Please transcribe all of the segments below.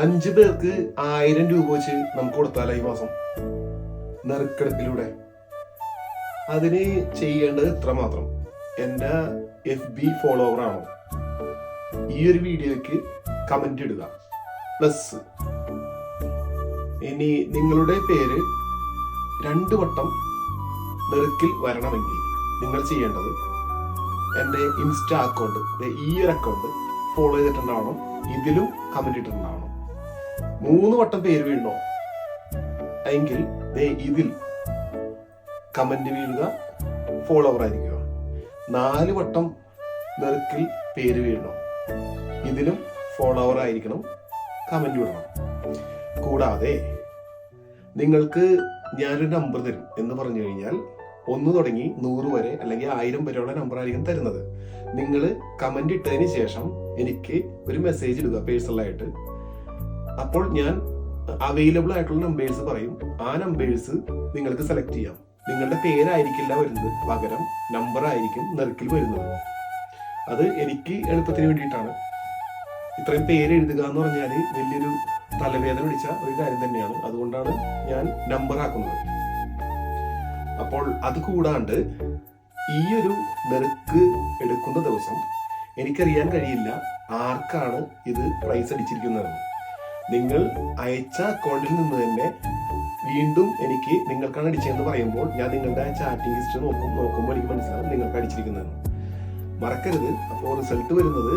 5 പേർക്ക് 1000 രൂപ വെച്ച് നമുക്ക് കൊടുത്താലോ ഈ മാസം നറുക്കെടുപ്പിലൂടെ? അതിന് ചെയ്യേണ്ടത് ഇത്ര മാത്രം. എൻ്റെ FB ഫോളോവർ ആണോ, ഈ ഒരു വീഡിയോയ്ക്ക് കമന്റ് ഇടുക, പ്ലസ് ഇനി നിങ്ങളുടെ പേര് 2 വട്ടം നെറുക്കിൽ വരണമെങ്കിൽ നിങ്ങൾ ചെയ്യേണ്ടത് എൻ്റെ ഇൻസ്റ്റാ അക്കൗണ്ട്, ഈ ഒരു അക്കൗണ്ട് ഫോളോ ചെയ്തിട്ടുണ്ടാവണം, ഇതിലും കമന്റ് ഇട്ടിട്ടുണ്ടാവണം. 3 വട്ടം പേര് വീഴണോ എങ്കിൽ ഇതിൽ കമന്റ് വീഴുക, ഫോളോവർ ആയിരിക്കുക. 4 വട്ടം നെറുക്കിൽ പേര് വീഴണം, ഇതിലും ഫോളോവർ ആയിരിക്കണം, കമന്റ് വിടണം. കൂടാതെ നിങ്ങൾക്ക് ഞാനൊരു നമ്പർ തരും എന്ന് പറഞ്ഞു കഴിഞ്ഞാൽ 1 തുടങ്ങി 100 വരെ അല്ലെങ്കിൽ 1000 വരെയുള്ള നമ്പർ ആയിരിക്കും തരുന്നത്. നിങ്ങൾ കമന്റ് ഇട്ടതിന് ശേഷം എനിക്ക് ഒരു മെസ്സേജ് ഇടുക പേഴ്സണലായിട്ട്. അപ്പോൾ ഞാൻ അവൈലബിൾ ആയിട്ടുള്ള നമ്പേഴ്സ് പറയും. ആ നമ്പേഴ്സ് നിങ്ങൾക്ക് സെലക്ട് ചെയ്യാം. നിങ്ങളുടെ പേരായിരിക്കില്ല വരുന്നത്, പകരം നമ്പർ ആയിരിക്കും നെറുക്കിൽ വരുന്നത്. അത് എനിക്ക് എളുപ്പത്തിന് വേണ്ടിയിട്ടാണ്. ഇത്രയും പേര് എഴുതുക എന്ന് പറഞ്ഞാൽ വലിയൊരു തലവേദന പിടിച്ച ഒരു കാര്യം തന്നെയാണ്. അതുകൊണ്ടാണ് ഞാൻ നമ്പർ ആക്കുന്നത്. അപ്പോൾ അത് കൂടാണ്ട് ഈ ഒരു നെറുക്ക് എടുക്കുന്ന ദിവസം എനിക്കറിയാൻ കഴിയില്ല ആർക്കാണ് ഇത് പ്രൈസ് അടിച്ചിരിക്കുന്നതെന്ന്. നിങ്ങൾ അയച്ച അക്കൗണ്ടിൽ നിന്ന് തന്നെ വീണ്ടും എനിക്ക് നിങ്ങൾക്കാണ് അടിച്ചതെന്ന് പറയുമ്പോൾ ഞാൻ നിങ്ങളുടെ ചാറ്റിംഗ് ഹിസ്റ്ററി നോക്കുമ്പോൾ എനിക്ക് മനസ്സിലാവും നിങ്ങൾക്ക് അടിച്ചിരിക്കുന്നതെന്ന്. മറക്കരുത്. അപ്പോൾ റിസൾട്ട് വരുന്നത്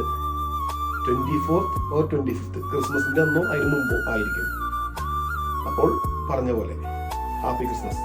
24th or 25th, ക്രിസ്മസിന്റെ അന്നോ അതിന് മുമ്പോ ആയിരിക്കും. അപ്പോൾ പറഞ്ഞ പോലെ ഹാപ്പി ക്രിസ്മസ്.